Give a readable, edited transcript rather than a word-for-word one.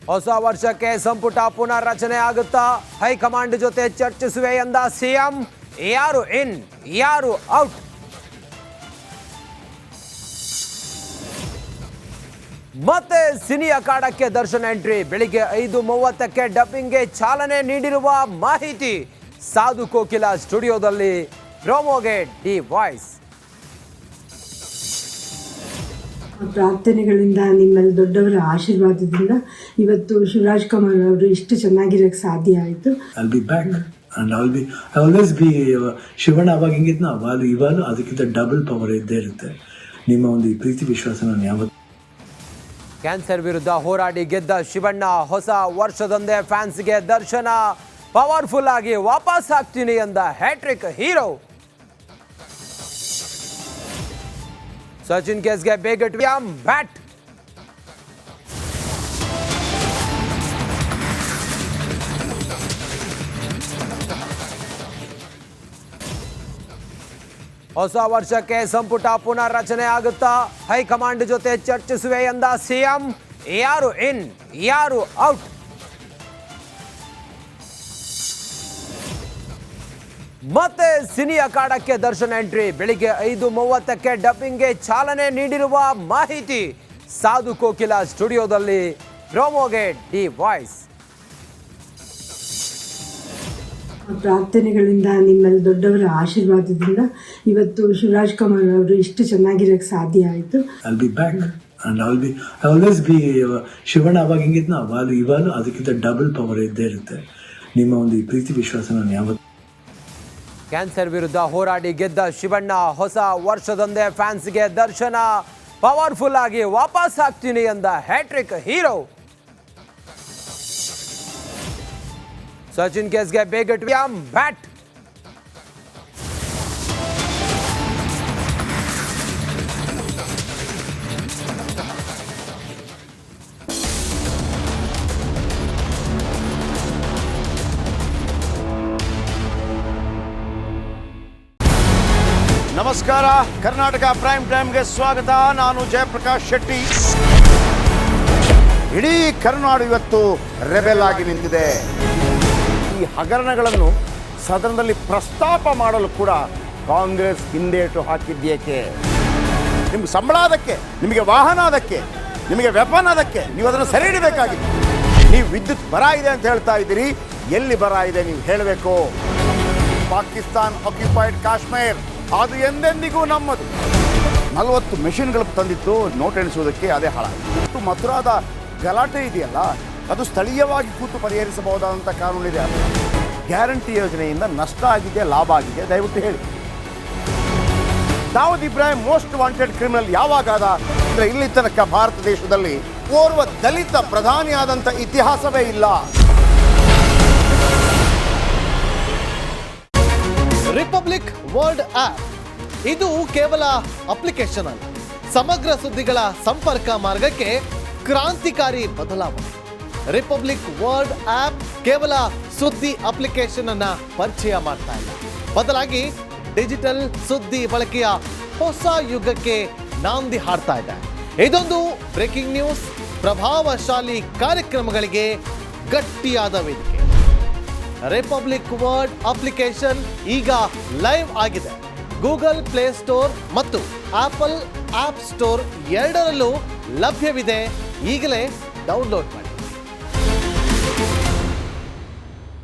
ಹೊಸ ವರ್ಷಕ್ಕೆ ಸಂಪುಟ ಪುನರ್ರಚನೆ ಆಗುತ್ತಾ? ಹೈಕಮಾಂಡ್ ಜೊತೆ ಚರ್ಚಿಸುವೆ ಎಂದ ಸಿಎಂ. ಯಾರು ಇನ್ ಯಾರು ಔಟ್? ಮತ್ತೆ ಸಿನಿ ಅಖಾಡಕ್ಕೆ ದರ್ಶನ್ ಎಂಟ್ರಿ. ಬೆಳಿಗ್ಗೆ 5:30ಕ್ಕೆ ಡಬ್ಬಿಂಗ್ಗೆ ಚಾಲನೆ ನೀಡಿರುವ ಮಾಹಿತಿ. ಸಾಧು ಕೋಕಿಲ ಸ್ಟುಡಿಯೋದಲ್ಲಿ ಪ್ರೋಮೋಗೆ ಡಿ ವಾಯ್ಸ್. ಪ್ರಾರ್ಥನೆಗಳಿಂದ ನಿಮ್ಮಲ್ಲಿ ದೊಡ್ಡವರ ಆಶೀರ್ವಾದದಿಂದ ಇವತ್ತು ಶಿವರಾಜ್ ಕುಮಾರ್ ಅವರು ಇಷ್ಟು ಚೆನ್ನಾಗಿರಕ್ಕೆ ಸಾಧ್ಯ ಆಯಿತು. And I always be Shivanna ಅವಾಗ ಹಿಂಗಿದ್ನ ಇವಾಲು ಅದಕ್ಕಿಂತ ಡಬಲ್ ಪವರ್ ಇದ್ದೇ ಇರುತ್ತೆ. ನಿಮ್ಮ ಒಂದು ಪ್ರೀತಿ ವಿಶ್ವಾಸ ನಾನು ಯಾವತ್ತು. ಕ್ಯಾನ್ಸರ್ ವಿರುದ್ಧ ಹೋರಾಡಿ ಗೆದ್ದ ಶಿವಣ್ಣ ಹೊಸ ವರ್ಷದೊಂದೇ ಫ್ಯಾನ್ಸ್ಗೆ ದರ್ಶನ. ಪವರ್ಫುಲ್ ಆಗಿ ವಾಪಸ್ ಆಗ್ತೀನಿ ಎಂದ ಹ್ಯಾಟ್ರಿಕ್ ಹೀರೋ. ಸಚಿನ್ ಕೇಸ್ಗೆ ಬೇಗ ಬ್ಯಾಟ್. ಹೊಸ ವರ್ಷಕ್ಕೆ ಸಂಪುಟ ಪುನರ್ರಚನೆ ಆಗುತ್ತಾ? ಹೈಕಮಾಂಡ್ ಜೊತೆ ಚರ್ಚಿಸುವೆ ಎಂದ ಸಿಎಂ. ಯಾರು ಇನ್ ಯಾರು ಔಟ್? ಮತ್ತೆ ಸಿನಿ ಅಖಾಡಕ್ಕೆ ದರ್ಶನ್ ಎಂಟ್ರಿ. ಬೆಳಿಗ್ಗೆ 5:30ಕ್ಕೆ ಡಬ್ಬಿಂಗ್ಗೆ ಚಾಲನೆ ನೀಡಿರುವ ಮಾಹಿತಿ. ಸಾಧು ಕೋಕಿಲ ಸ್ಟುಡಿಯೋದಲ್ಲಿ ಪ್ರೋಮೋಗೆ ಡಿ ವಾಯ್ಸ್. ಪ್ರಾರ್ಥನೆಗಳಿಂದ ನಿಮ್ಮಲ್ಲಿ ದೊಡ್ಡವರ ಆಶೀರ್ವಾದದಿಂದ ಇವತ್ತು ಶಿವರಾಜ್ ಕುಮಾರ್ ಅವರು ಇಷ್ಟು ಚೆನ್ನಾಗಿರಕ್ಕೆ ಸಾಧ್ಯ ಆಯಿತು. And I always be Shivanna ಅವಾಗ ಹಿಂಗಿದ್ನ ಇವಾಲು ಅದಕ್ಕಿಂತ ಡಬಲ್ ಪವರ್ ಇದ್ದೇ ಇರುತ್ತೆ. ನಿಮ್ಮ ಒಂದು ಪ್ರೀತಿ ವಿಶ್ವಾಸ ನಾನು ಯಾವತ್ತು. ಕ್ಯಾನ್ಸರ್ ವಿರುದ್ಧ ಹೋರಾಡಿ ಗೆದ್ದ ಶಿವಣ್ಣ ಹೊಸ ವರ್ಷದೊಂದೇ ಫ್ಯಾನ್ಸ್ಗೆ ದರ್ಶನ. ಪವರ್ಫುಲ್ ಆಗಿ ವಾಪಸ್ ಆಗ್ತೀನಿ ಎಂದ ಹ್ಯಾಟ್ರಿಕ್ ಹೀರೋ. ಸಚಿನ್ ಕೇಸ್ಗೆ ಬೇಗ ಬ್ಯಾಟ್. ನಮಸ್ಕಾರ, ಕರ್ನಾಟಕ ಪ್ರೈಮ್ ಟೈಮ್ಗೆ ಸ್ವಾಗತ. ನಾನು ಜಯಪ್ರಕಾಶ್ ಶೆಟ್ಟಿ. ಇಡೀ ಕರ್ನಾಡು ಇವತ್ತು ರೆಬೆಲ್ ಆಗಿ ನಿಂತಿದೆ. ಈ ಹಗರಣಗಳನ್ನು ಸದನದಲ್ಲಿ ಪ್ರಸ್ತಾಪ ಮಾಡಲು ಕೂಡ ಕಾಂಗ್ರೆಸ್ ಹಿಂದೇಟು ಹಾಕಿದ್ದೇಕೆ? ನಿಮ್ಗೆ ಸಂಬಳ ಅದಕ್ಕೆ, ನಿಮಗೆ ವಾಹನ ಅದಕ್ಕೆ, ನಿಮಗೆ ವೆಪನ್ ಅದಕ್ಕೆ, ನೀವು ಅದನ್ನು ಸೆರೆ ಹಿಡಿಬೇಕಾಗಿತ್ತು. ನೀವು ವಿದ್ಯುತ್ ಬರ ಇದೆ ಅಂತ ಹೇಳ್ತಾ ಇದ್ದೀರಿ. ಎಲ್ಲಿ ಬರ ಇದೆ ನೀವು ಹೇಳಬೇಕು. ಪಾಕಿಸ್ತಾನ್ ಆಕ್ಯುಪೈಡ್ ಕಾಶ್ಮೀರ್ ಅದು ಎಂದೆಂದಿಗೂ ನಮ್ಮದು. 40 ಮೆಷಿನ್ಗಳು ತಂದಿತ್ತು ನೋಟ್ ಎಣಿಸುವುದಕ್ಕೆ, ಅದೇ ಹಾಳಾಯಿತು. ಮಥುರಾದ ಗಲಾಟೆ ಇದೆಯಲ್ಲ, ಅದು ಸ್ಥಳೀಯವಾಗಿ ಕೂತು ಪರಿಹರಿಸಬಹುದಾದಂಥ ಕಾನೂನಿದೆ. ಗ್ಯಾರಂಟಿ ಯೋಜನೆಯಿಂದ ನಷ್ಟ ಆಗಿದೆ, ಲಾಭ ಆಗಿದೆ, ದಯವಿಟ್ಟು ಹೇಳಿ. Dawood Ibrahim most wanted criminal ಯಾವಾಗಾದ ಅಂದರೆ ಇಲ್ಲಿ ತನಕ ಭಾರತ ದೇಶದಲ್ಲಿ ಓರ್ವ ದಲಿತ ಪ್ರಧಾನಿಯಾದಂಥ ಇತಿಹಾಸವೇ ಇಲ್ಲ. ರಿಪಬ್ಲಿಕ್ ವರ್ಲ್ಡ್ ಆಪ್ ಇದು ಕೇವಲ ಅಪ್ಲಿಕೇಶನ್ ಅಲ್ಲ, ಸಮಗ್ರ ಸುದ್ದಿಗಳ ಸಂಪರ್ಕ ಮಾರ್ಗಕ್ಕೆ ಕ್ರಾಂತಿಕಾರಿ ಬದಲಾವಣೆ. ರಿಪಬ್ಲಿಕ್ ವರ್ಲ್ಡ್ ಆಪ್ ಕೇವಲ ಸುದ್ದಿ ಅಪ್ಲಿಕೇಶನ್ ಅನ್ನ ಪರಿಚಯ ಮಾಡ್ತಾ ಇಲ್ಲ, ಬದಲಾಗಿ ಡಿಜಿಟಲ್ ಸುದ್ದಿ ಬಳಕೆಯ ಹೊಸ ಯುಗಕ್ಕೆ ನಾಂದಿ ಹಾಡ್ತಾ ಇದೆ. ಇದೊಂದು ಬ್ರೇಕಿಂಗ್ ನ್ಯೂಸ್, ಪ್ರಭಾವಶಾಲಿ ಕಾರ್ಯಕ್ರಮಗಳಿಗೆ ಗಟ್ಟಿಯಾದ ವೇದಿಕೆ. ರಿಪಬ್ಲಿಕ್ ವರ್ಲ್ಡ್ ಅಪ್ಲಿಕೇಶನ್ ಈಗ ಲೈವ್ ಆಗಿದೆ. ಗೂಗಲ್ ಪ್ಲೇ ಸ್ಟೋರ್ ಮತ್ತು ಆಪಲ್ ಆಪ್ ಸ್ಟೋರ್ ಎರಡರಲ್ಲೂ ಲಭ್ಯವಿದೆ. ಈಗಲೇ ಡೌನ್ಲೋಡ್ ಮಾಡಿ.